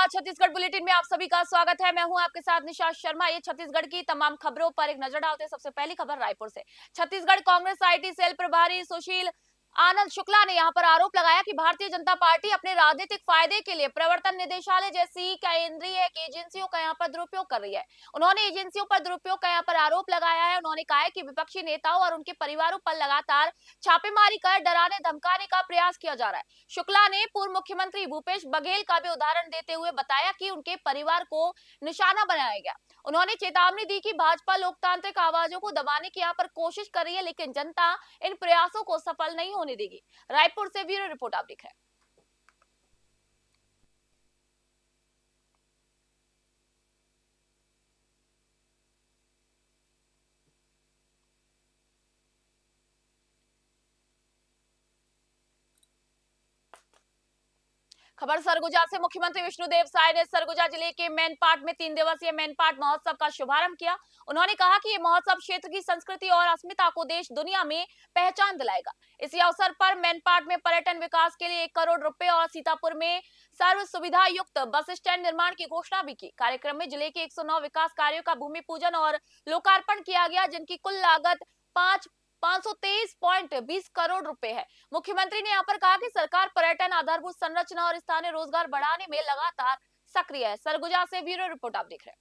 Chhattisgarh bulletin में आप सभी का स्वागत है। मैं हूं आपके साथ निशा शर्मा। ये छत्तीसगढ़ की तमाम खबरों पर एक नजर डालते हैं। सबसे पहली खबर रायपुर से। छत्तीसगढ़ कांग्रेस आईटी सेल प्रभारी सुशील आनंद शुक्ला ने यहां पर आरोप लगाया कि भारतीय जनता पार्टी अपने राजनीतिक फायदे के लिए प्रवर्तन निदेशालय जैसी केंद्रीय एजेंसियों का यहां पर दुरुपयोग कर रही है। उन्होंने एजेंसियों पर दुरुपयोग का यहां पर आरोप लगाया है। उन्होंने कहा है कि विपक्षी नेताओं और उनके परिवारों पर लगातार छापेमारी कर डराने धमकाने का प्रयास किया जा रहा है। शुक्ला ने पूर्व मुख्यमंत्री भूपेश बघेल का भी उदाहरण देते हुए बताया कि उनके परिवार को निशाना बनाया गया। उन्होंने चेतावनी दी कि भाजपा लोकतांत्रिक आवाजों को दबाने की यहाँ पर कोशिश कर रही है, लेकिन जनता इन प्रयासों को सफल नहीं होने देगी। रायपुर से ब्यूरो रिपोर्ट आप देख रहे हैं। खबर सरगुजा से। मुख्यमंत्री विष्णुदेव साय ने सरगुजा जिले के मैनपाट में 3 दिवसीय मैनपाट महोत्सव का शुभारंभ किया। उन्होंने कहा कि ये महोत्सव क्षेत्र की संस्कृति और अस्मिता को देश दुनिया में पहचान दिलाएगा। इसी अवसर पर मैनपाट में पर्यटन विकास के लिए 1 करोड़ रुपए और सीतापुर में सर्व सुविधा युक्त बस स्टैंड निर्माण की घोषणा भी की। कार्यक्रम में जिले के 109 विकास कार्यों का भूमि पूजन और लोकार्पण किया गया, जिनकी कुल लागत 523.20 करोड़ रुपए है। मुख्यमंत्री ने यहाँ पर कहा कि सरकार पर्यटन, आधारभूत संरचना और स्थानीय रोजगार बढ़ाने में लगातार सक्रिय है। सरगुजा से ब्यूरो रिपोर्ट आप देख रहे हैं।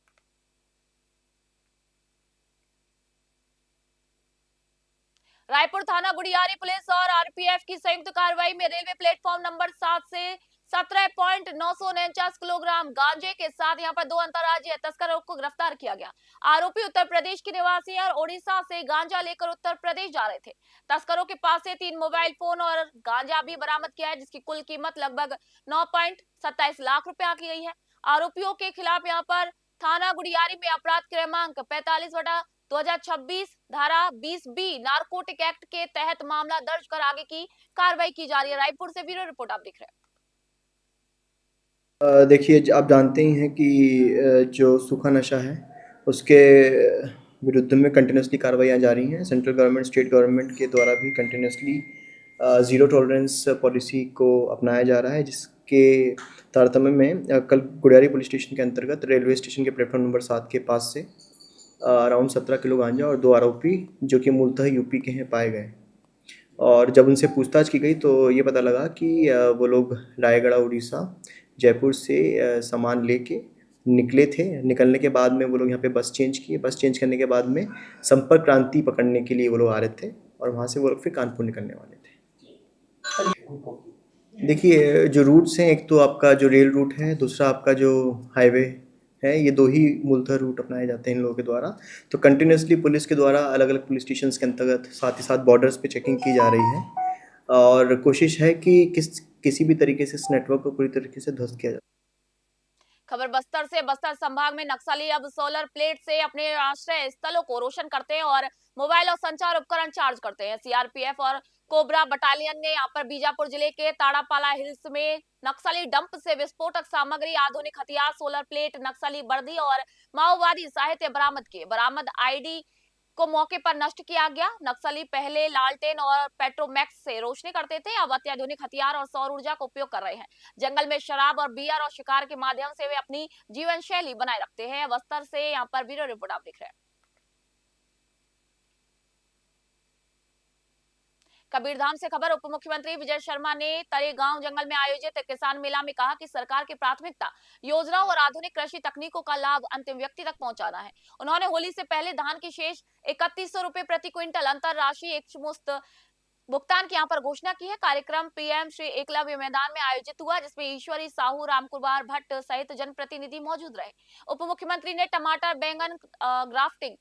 रायपुर थाना गुड़ियारी पुलिस और आरपीएफ की संयुक्त कार्रवाई में रेलवे प्लेटफॉर्म नंबर 7 से 17.949 किलोग्राम गांजे के साथ यहां पर 2 अंतर्राज्यीय तस्करों को गिरफ्तार किया गया। आरोपी उत्तर प्रदेश के निवासी है और ओडिशा से गांजा लेकर उत्तर प्रदेश जा रहे थे। तस्करों के पास से 3 मोबाइल फोन और गांजा भी बरामद किया है, जिसकी कुल कीमत लगभग 9.27 लाख रुपए आंकी गई है। आरोपियों के खिलाफ यहां पर थाना गुड़ियारी में अपराध क्रमांक 45/2026 धारा 20B नारकोटिक एक्ट के तहत मामला दर्ज कर आगे की कार्रवाई की जा रही है। रायपुर से ब्यूरो रिपोर्ट आप देख रहे हैं। देखिए आप जानते ही हैं कि जो सूखा नशा है उसके विरुद्ध में कंटिन्यूसली कार्रवाइयाँ जारी हैं। सेंट्रल गवर्नमेंट, स्टेट गवर्नमेंट के द्वारा भी कंटिन्यूसली ज़ीरो टॉलरेंस पॉलिसी को अपनाया जा रहा है, जिसके तारतम्य में कल गुड़ियारी पुलिस स्टेशन के अंतर्गत रेलवे स्टेशन के प्लेटफॉर्म नंबर 7 के पास से अराउंड 17 किलो गांजा और 2 आरोपी जो कि मूलतः यूपी के हैं पाए गए। और जब उनसे पूछताछ की गई तो ये पता लगा कि वो लोग रायगढ़, उड़ीसा, जयपुर से सामान लेके निकले थे। निकलने के बाद में वो लोग यहाँ पे बस चेंज किए। बस चेंज करने के बाद में संपर्क क्रांति पकड़ने के लिए वो लोग आ रहे थे और वहाँ से वो लोग फिर कानपुर निकलने वाले थे। देखिए जो रूट्स हैं, एक तो आपका जो रेल रूट है, दूसरा आपका जो हाईवे है, ये 2 ही मूलतः रूट अपनाए जाते हैं इन लोगों के द्वारा। तो कंटिन्यूसली पुलिस के द्वारा अलग-अलग पुलिस स्टेशंस के अंतर्गत साथ ही साथ बॉर्डर्स पे चेकिंग की जा रही है और कोशिश है कि किसी भी तरीके से इस नेटवर्क को पूरी तरीके से ध्वस्त किया जाए। खबर बस्तर से। बस्तर संभाग में नक्सली अब सोलर प्लेट से अपने आश्रय स्थलों को रोशन करते हैं और मोबाइल और संचार उपकरण चार्ज करते हैं। सीआरपीएफ और कोबरा बटालियन ने यहाँ पर बीजापुर जिले के ताड़ापाला हिल्स में नक्सली डंप से विस्फोटक सामग्री, आधुनिक हथियार, सोलर प्लेट, नक्सली वर्दी और माओवादी साहित्य बरामद किए। बरामद आईडी को मौके पर नष्ट किया गया। नक्सली पहले लालटेन और पेट्रोमैक्स से रोशनी करते थे, अब अत्याधुनिक हथियार और सौर ऊर्जा का उपयोग कर रहे हैं। जंगल में शराब और बियर और शिकार के माध्यम से वे अपनी जीवन शैली बनाए रखते हैं। बस्तर से यहाँ पर ब्यूरो रिपोर्ट आप देख रहे हैं। कबीरधाम से खबर। उप मुख्यमंत्री विजय शर्मा ने तरेगांव जंगल में आयोजित किसान मेला में कहा कि सरकार की प्राथमिकता योजनाओं और आधुनिक कृषि तकनीकों का लाभ अंतिम व्यक्ति तक पहुंचाना है। उन्होंने होली से पहले धान की शेष 3100 रुपए प्रति क्विंटल अंतरराष्ट्रीय एकमुश्त भुगतान की यहाँ पर घोषणा की है। कार्यक्रम पीएम श्री एकलव्य मैदान में आयोजित हुआ, जिसमें ईश्वरी साहू, रामकुमार भट्ट सहित जनप्रतिनिधि मौजूद रहे। उप मुख्यमंत्री ने टमाटर, बैंगन ग्राफ्टिंग,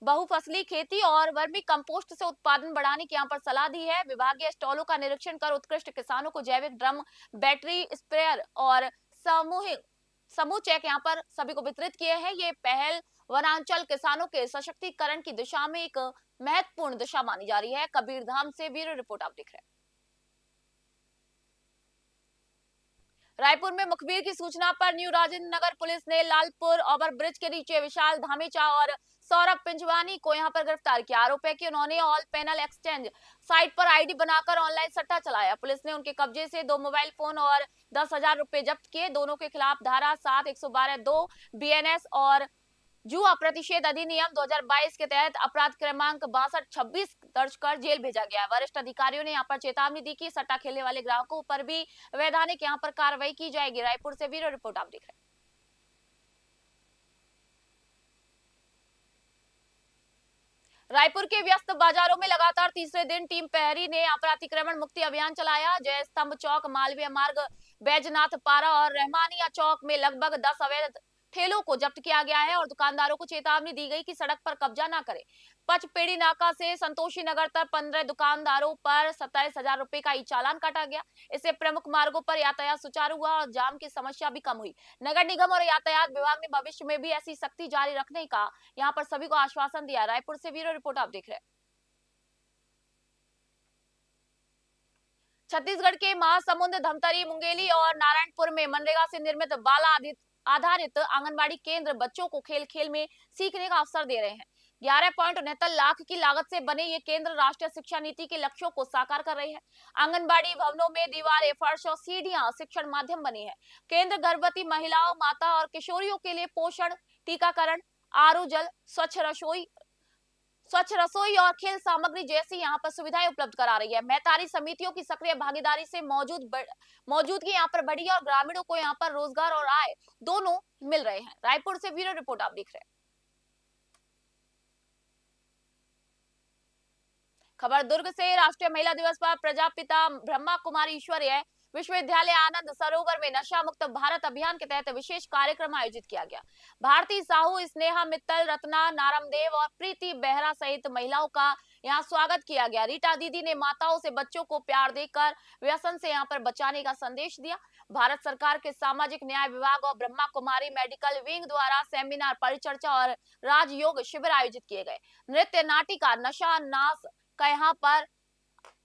बहुफसली खेती और वर्मी कंपोस्ट से उत्पादन बढ़ाने की यहाँ पर सलाह दी है। विभागीय स्टॉलों का निरीक्षण कर उत्कृष्ट किसानों को जैविक ड्रम, बैटरी स्प्रेयर और समूह चेक यहाँ पर सभी को वितरित किए हैं। ये पहल वनांचल किसानों के सशक्तिकरण की दिशा में एक महत्वपूर्ण दिशा मानी जा रही है। कबीरधाम से ब्यूरो रिपोर्ट आप देख रहे हैं। रायपुर में मुखबिर की सूचना पर न्यू राजेंद्र नगर पुलिस ने लालपुर ओवर ब्रिज के नीचे विशाल धामेचा और सौरभ पिंजवानी को यहां पर गिरफ्तार किया। आरोप है कि उन्होंने ऑल पैनल एक्सचेंज साइट पर आईडी बनाकर ऑनलाइन सट्टा चलाया। पुलिस ने उनके कब्जे से 2 मोबाइल फोन और 10,000 रुपए जब्त किए। दोनों के खिलाफ धारा 7, 112, 2 बीएनएस और जुआ प्रतिषेध अधिनियम 2022 के तहत अपराध क्रमांक 6226 दर्ज कर जेल भेजा गया है। वरिष्ठ अधिकारियों ने यहाँ पर चेतावनी दी कि सट्टा खेलने वाले ग्राहकों पर भी वैधानिक यहाँ पर कार्रवाई की जाएगी। रायपुर से ब्यूरो रिपोर्ट आप देख रहे हैं। रायपुर के व्यस्त बाजारों में लगातार तीसरे दिन टीम प्रहरी ने यहाँ पर अतिक्रमण मुक्ति अभियान चलाया। जय स्तंभ चौक, मालवीय मार्ग, बैजनाथ पारा और रहमानिया चौक में लगभग 10 अवैध ठेलों को जब्त किया गया है और दुकानदारों को चेतावनी दी गई कि सड़क पर कब्जा ना करें। पचपेड़ी नाका से संतोषी नगर तक 15 दुकानदारों पर 27,000 रुपए का ई चालान काटा गया। इससे प्रमुख मार्गों पर यातायात सुचारू हुआ और जाम की समस्या भी कम हुई। नगर निगम और यातायात विभाग ने भविष्य में भी ऐसी सख्ती जारी रखने का यहाँ पर सभी को आश्वासन दिया। रायपुर से ब्यूरो रिपोर्ट आप देख रहे हैं। छत्तीसगढ़ के महासमुंद, धमतरी, मुंगेली और नारायणपुर में मनरेगा से निर्मित बाल आधारित आंगनबाड़ी केंद्र बच्चों को खेल खेल में सीखने का अवसर दे रहे हैं। 11.69 लाख की लागत से बने ये केंद्र राष्ट्रीय शिक्षा नीति के लक्ष्यों को साकार कर रहे हैं। आंगनबाड़ी भवनों में दीवारें, फर्श और सीढ़ियां शिक्षण माध्यम बनी है। केंद्र गर्भवती महिलाओं, माता और किशोरियों के लिए पोषण, टीकाकरण, आरओ जल, स्वच्छ रसोई और खेल सामग्री जैसी यहाँ पर सुविधाएं उपलब्ध करा रही है। महतारी समितियों की सक्रिय भागीदारी से मौजूदगी यहाँ पर बढ़ी है और ग्रामीणों को यहाँ पर रोजगार और आय दोनों मिल रहे हैं। रायपुर से ब्यूरो रिपोर्ट आप देख रहे हैं। खबर दुर्ग से। राष्ट्रीय महिला दिवस पर प्रजापिता ब्रह्मा कुमारी ईश्वरीय विश्वविद्यालय आनंद सरोवर में नशा मुक्त भारत अभियान के तहत विशेष कार्यक्रम आयोजित किया गया। भारती साहू, स्नेहा मित्तल, रत्ना नारमदेव और प्रीति बेहरा सहित महिलाओं का यहाँ स्वागत किया गया। रीटा दीदी ने माताओं से बच्चों को प्यार देकर व्यसन से यहाँ पर बचाने का संदेश दिया। भारत सरकार के सामाजिक न्याय विभाग और ब्रह्मा कुमारी मेडिकल विंग द्वारा सेमिनार, परिचर्चा और राजयोग शिविर आयोजित किए गए। नृत्य, नाटिका, नशा नाश का यहाँ पर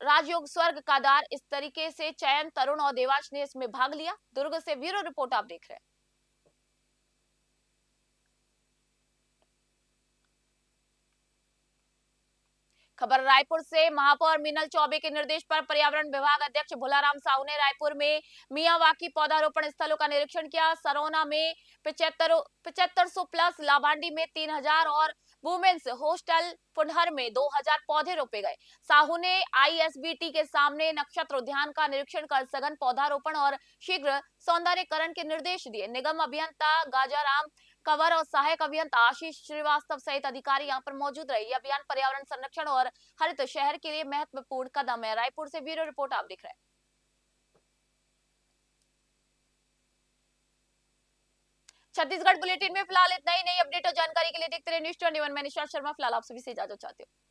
राजयोग, स्वर्ग का द्वार, इस तरीके से चयन, तरुण और देवांश ने इसमें भाग लिया। दुर्ग से ब्यूरो रिपोर्ट आप देख रहे हैं। खबर रायपुर से। महापौर मीनल चौबे के निर्देश पर पर्यावरण विभाग अध्यक्ष भोलाराम साहू ने रायपुर में मियावाकी पौधारोपण स्थलों का निरीक्षण किया। सरोना में 7500 प्लस, लाभांडी में 3000 और वुमेन्स हॉस्टल पुनहर में 2000 पौधे रोपे गए। साहू ने आईएसबीटी के सामने नक्षत्र उद्यान का निरीक्षण कर सघन पौधारोपण और शीघ्र सौंदर्यकरण के निर्देश दिए। निगम अभियंता गाजाराम कंवर और सहायक अभियंता आशीष श्रीवास्तव सहित अधिकारी यहाँ पर मौजूद रहे। यह अभियान पर्यावरण संरक्षण और हरित शहर के लिए महत्वपूर्ण कदम है। रायपुर से ब्यूरो रिपोर्ट आप देख रहे हैं। छत्तीसगढ़ बुलेटिन में फिलहाल इतना ही। नई अपडेट और जानकारी के लिए देखते रहिए न्यूज़ 21। मैं निशा शर्मा फिलहाल आप सभी से इजाजत चाहती हूँ।